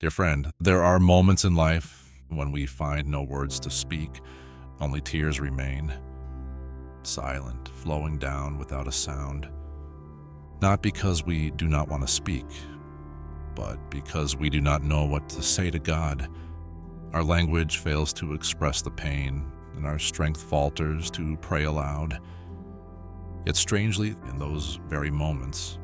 Dear friend, there are moments in life when we find no words to speak, only tears remain, silent, flowing down without a sound. Not because we do not want to speak, but because we do not know what to say to God. Our language fails to express the pain, and our strength falters to pray aloud. Yet strangely, in those very moments,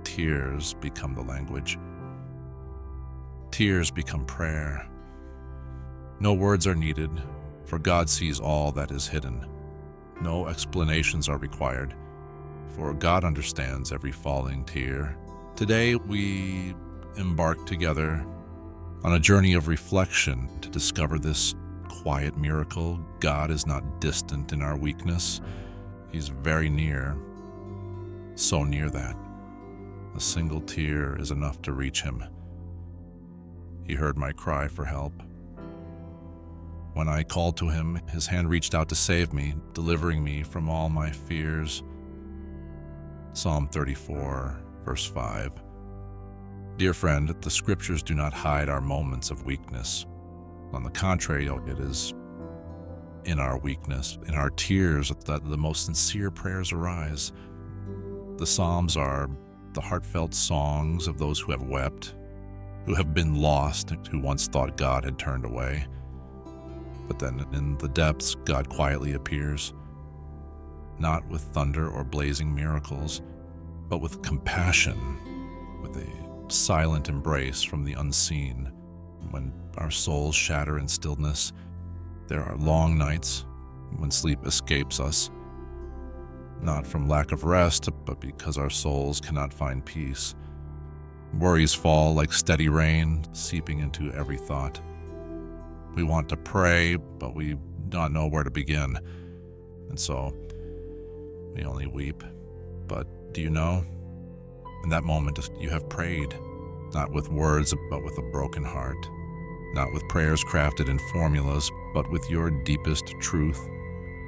tears become the language. Tears become prayer. No words are needed, for God sees all that is hidden. No explanations are required, for God understands every falling tear. Today, we embark together on a journey of reflection to discover this quiet miracle. God is not distant in our weakness. He's very near, so near that a single tear is enough to reach him. He heard my cry for help. When I called to him, his hand reached out to save me, delivering me from all my fears. Psalm 34, verse 5. Dear friend, the scriptures do not hide our moments of weakness. On the contrary, it is in our weakness, in our tears, that the most sincere prayers arise. The Psalms are the heartfelt songs of those who have wept, who have been lost, who once thought God had turned away. But then in the depths, God quietly appears, not with thunder or blazing miracles, but with compassion, with a silent embrace from the unseen. When our souls shatter in stillness, there are long nights when sleep escapes us, not from lack of rest, but because our souls cannot find peace. Worries fall like steady rain, seeping into every thought. We want to pray, but we don't know where to begin, and so we only weep. But do you know? In that moment, you have prayed, not with words, but with a broken heart, not with prayers crafted in formulas, but with your deepest truth.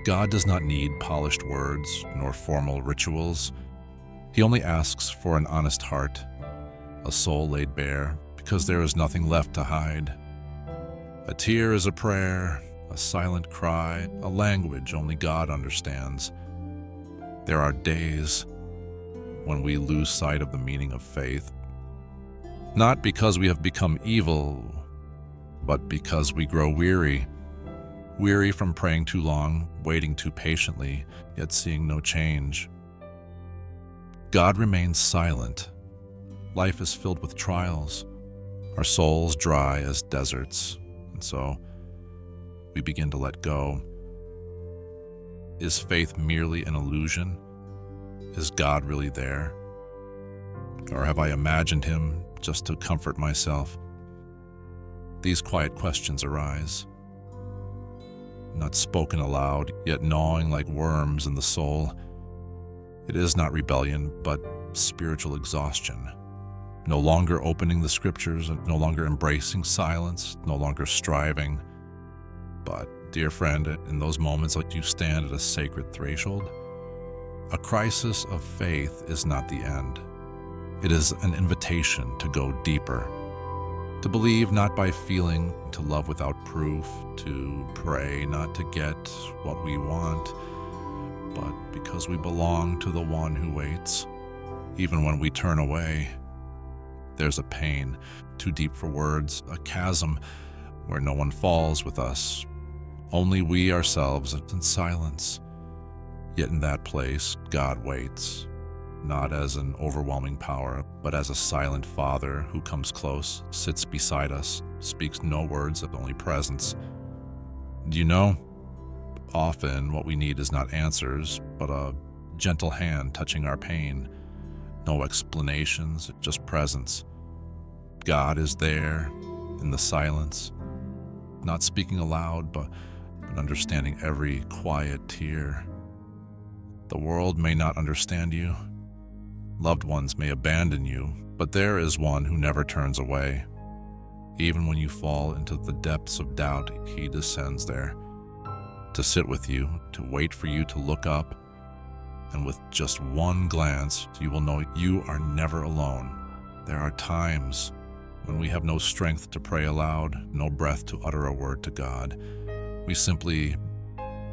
God does not need polished words nor formal rituals. He only asks for an honest heart, a soul laid bare, because there is nothing left to hide. A tear is a prayer, a silent cry, a language only God understands. There are days when we lose sight of the meaning of faith, not because we have become evil, but because we grow weary from praying too long, waiting too patiently, yet seeing no change. God remains silent. Life is filled with trials, our souls dry as deserts, and so we begin to let go. Is faith merely an illusion? Is God really there? Or have I imagined him just to comfort myself? These quiet questions arise, not spoken aloud, yet gnawing like worms in the soul. It is not rebellion, but spiritual exhaustion. No longer opening the scriptures, no longer embracing silence, no longer striving. But, dear friend, in those moments like you stand at a sacred threshold, a crisis of faith is not the end. It is an invitation to go deeper, to believe not by feeling, to love without proof, to pray not to get what we want, but because we belong to the one who waits. Even when we turn away, there's a pain too deep for words, a chasm where no one falls with us, only we ourselves in silence. Yet in that place, God waits, not as an overwhelming power, but as a silent Father who comes close, sits beside us, speaks no words, only presence. Do you know? Often what we need is not answers, but a gentle hand touching our pain. No explanations, just presence. God is there in the silence, not speaking aloud, but understanding every quiet tear. The world may not understand you. Loved ones may abandon you, but there is one who never turns away. Even when you fall into the depths of doubt, he descends there to sit with you, to wait for you to look up, and with just one glance, you will know you are never alone. There are times when we have no strength to pray aloud, no breath to utter a word to God. We simply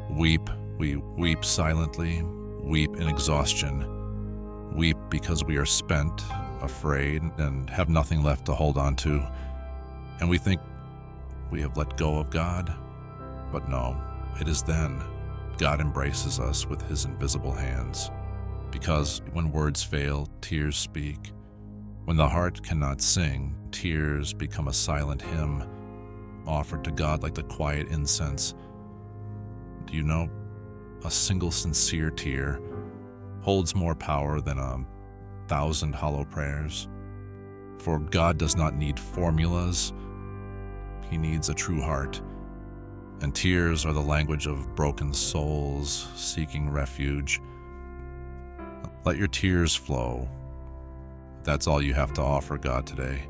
weep. We weep silently, weep in exhaustion, weep because we are spent, afraid, and have nothing left to hold on to. And we think we have let go of God. But no, it is then God embraces us with his invisible hands. Because when words fail, tears speak. When the heart cannot sing, tears become a silent hymn, offered to God like the quiet incense. Do you know, a single sincere tear holds more power than 1,000 hollow prayers? For God does not need formulas. He needs a true heart. And tears are the language of broken souls seeking refuge. Let your tears flow. That's all you have to offer God today.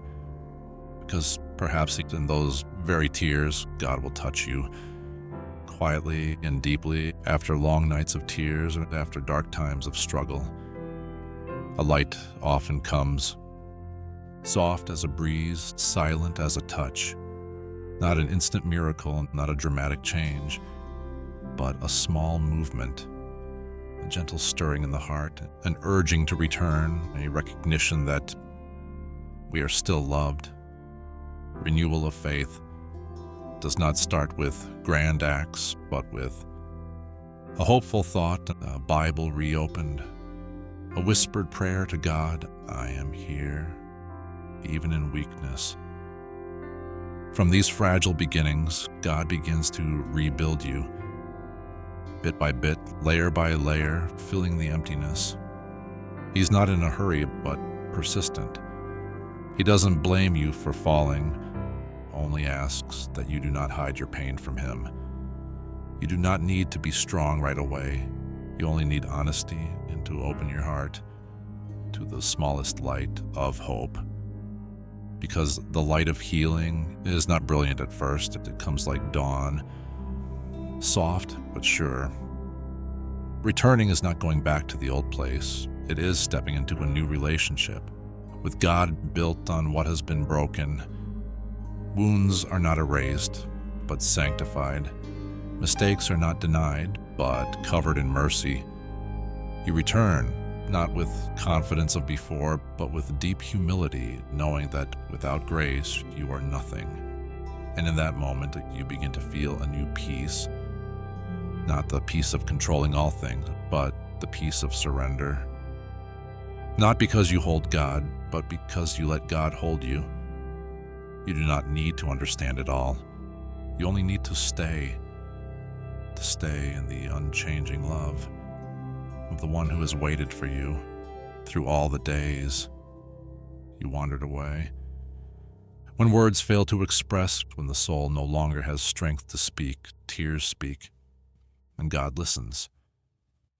Because perhaps in those very tears, God will touch you quietly and deeply after long nights of tears and after dark times of struggle. A light often comes, soft as a breeze, silent as a touch. Not an instant miracle, not a dramatic change, but a small movement, a gentle stirring in the heart, an urging to return, a recognition that we are still loved. Renewal of faith does not start with grand acts, but with a hopeful thought, a Bible reopened, a whispered prayer to God, I am here, even in weakness. From these fragile beginnings, God begins to rebuild you, bit by bit, layer by layer, filling the emptiness. He's not in a hurry, but persistent. He doesn't blame you for falling, only asks that you do not hide your pain from him. You do not need to be strong right away. You only need honesty and to open your heart to the smallest light of hope. Because the light of healing is not brilliant at first. It comes like dawn, soft but sure. Returning is not going back to the old place. It is stepping into a new relationship with God built on what has been broken. Wounds are not erased, but sanctified. Mistakes are not denied, but covered in mercy. You return, not with confidence of before, but with deep humility, knowing that without grace, you are nothing. And in that moment, you begin to feel a new peace, not the peace of controlling all things, but the peace of surrender. Not because you hold God, but because you let God hold you. You do not need to understand it all. You only need to stay in the unchanging love of the one who has waited for you through all the days you wandered away. When words fail to express, when the soul no longer has strength to speak, tears speak, and God listens.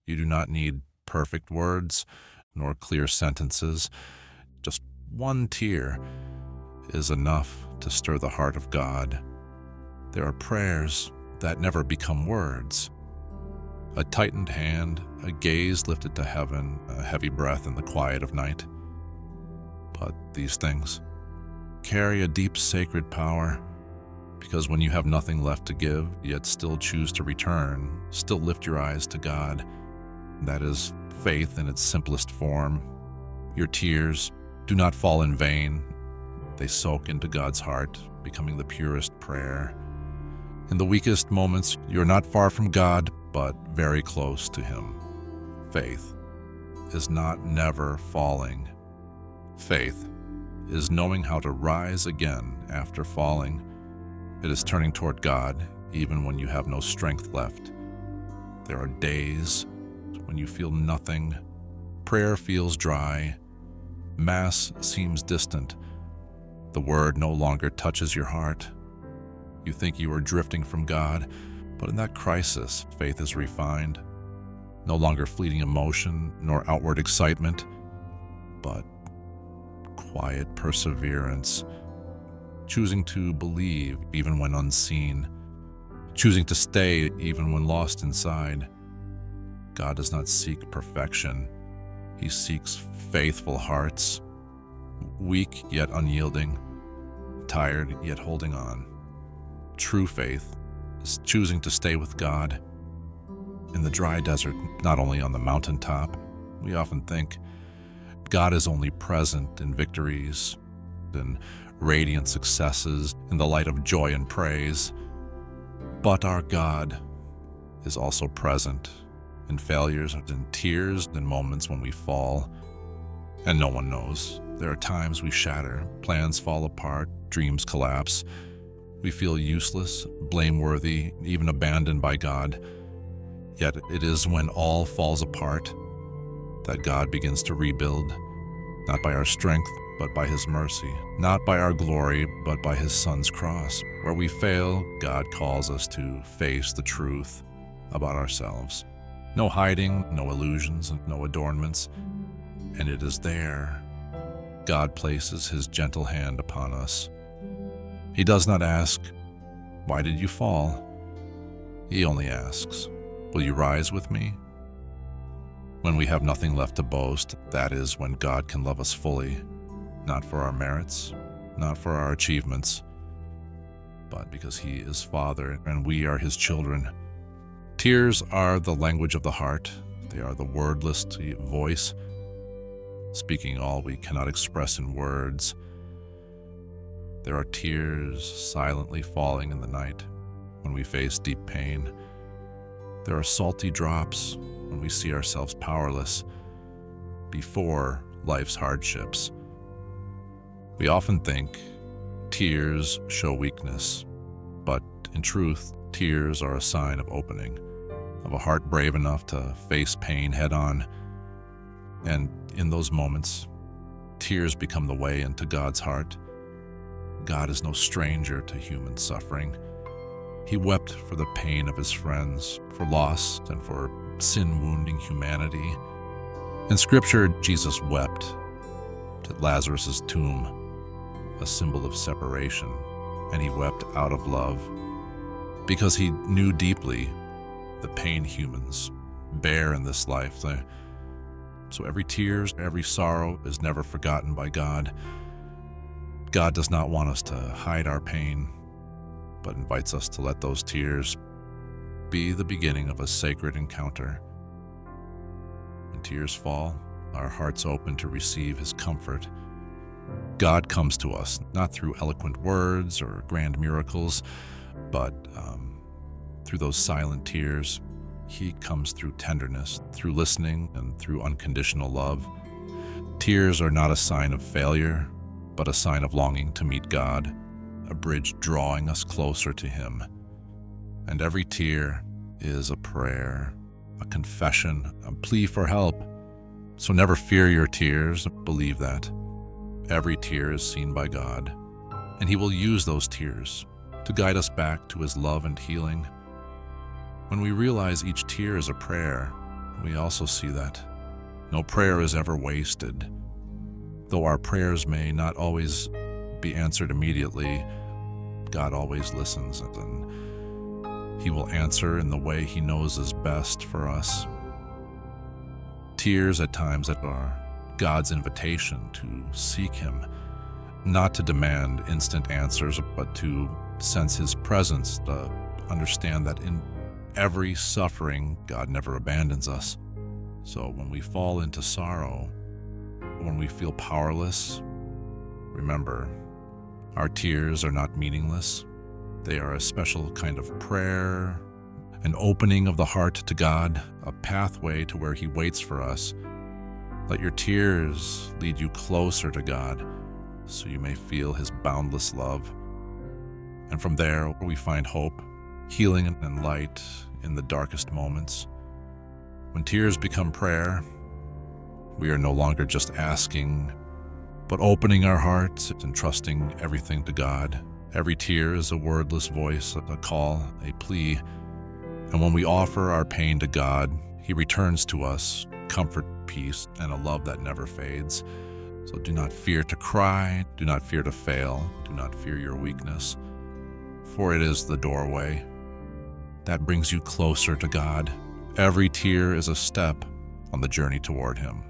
You do not need perfect words nor clear sentences. Just one tear is enough to stir the heart of God. There are prayers that never become words. A tightened hand, a gaze lifted to heaven, a heavy breath in the quiet of night. But these things carry a deep sacred power, because when you have nothing left to give, yet still choose to return, still lift your eyes to God, that is faith in its simplest form. Your tears do not fall in vain. They soak into God's heart, becoming the purest prayer. In the weakest moments, you're not far from God, but very close to him. Faith is not never falling. Faith is knowing how to rise again after falling. It is turning toward God even when you have no strength left. There are days when you feel nothing. Prayer feels dry. Mass seems distant. The word no longer touches your heart. You think you are drifting from God, but in that crisis, faith is refined. No longer fleeting emotion nor outward excitement, but quiet perseverance, choosing to believe even when unseen, choosing to stay even when lost inside. God does not seek perfection. He seeks faithful hearts, weak yet unyielding, tired, yet holding on. True faith is choosing to stay with God in the dry desert, not only on the mountaintop. We often think God is only present in victories, in radiant successes, in the light of joy and praise. But our God is also present in failures, in tears, in moments when we fall, and no one knows. There are times we shatter, plans fall apart, dreams collapse. We feel useless, blameworthy, even abandoned by God. Yet it is when all falls apart that God begins to rebuild, not by our strength, but by His mercy, not by our glory, but by His Son's cross. Where we fail, God calls us to face the truth about ourselves. No hiding, no illusions, no adornments. And it is there God places His gentle hand upon us. He does not ask, "Why did you fall?" He only asks, "Will you rise with me?" When we have nothing left to boast, that is when God can love us fully, not for our merits, not for our achievements, but because He is Father and we are His children. Tears are the language of the heart. They are the wordless voice, speaking all we cannot express in words. There are tears silently falling in the night when we face deep pain. There are salty drops when we see ourselves powerless before life's hardships. We often think tears show weakness, but in truth, tears are a sign of opening, of a heart brave enough to face pain head on. And in those moments, tears become the way into God's heart. God is no stranger to human suffering. He wept for the pain of His friends, for loss and for sin-wounding humanity. In Scripture, Jesus wept at Lazarus' tomb, a symbol of separation, and He wept out of love because He knew deeply the pain humans bear in this life. So every tear, every sorrow is never forgotten by God. God does not want us to hide our pain, but invites us to let those tears be the beginning of a sacred encounter. When tears fall, our hearts open to receive His comfort. God comes to us not through eloquent words or grand miracles, but through those silent tears. He comes through tenderness, through listening, and through unconditional love. Tears are not a sign of failure, but a sign of longing to meet God, a bridge drawing us closer to Him. And every tear is a prayer, a confession, a plea for help. So never fear your tears. Believe that. Every tear is seen by God, and He will use those tears to guide us back to His love and healing. When we realize each tear is a prayer, we also see that no prayer is ever wasted. Though our prayers may not always be answered immediately, God always listens, and He will answer in the way He knows is best for us. Tears at times are God's invitation to seek Him, not to demand instant answers, but to sense His presence, to understand that in every suffering, God never abandons us. So when we fall into sorrow, when we feel powerless, remember, our tears are not meaningless. They are a special kind of prayer, an opening of the heart to God, a pathway to where He waits for us. Let your tears lead you closer to God, so you may feel His boundless love. And from there, we find hope, healing, and light in the darkest moments. When tears become prayer, we are no longer just asking, but opening our hearts and trusting everything to God. Every tear is a wordless voice, a call, a plea. And when we offer our pain to God, He returns to us comfort, peace, and a love that never fades. So do not fear to cry, do not fear to fail, do not fear your weakness, for it is the doorway that brings you closer to God. Every tear is a step on the journey toward Him.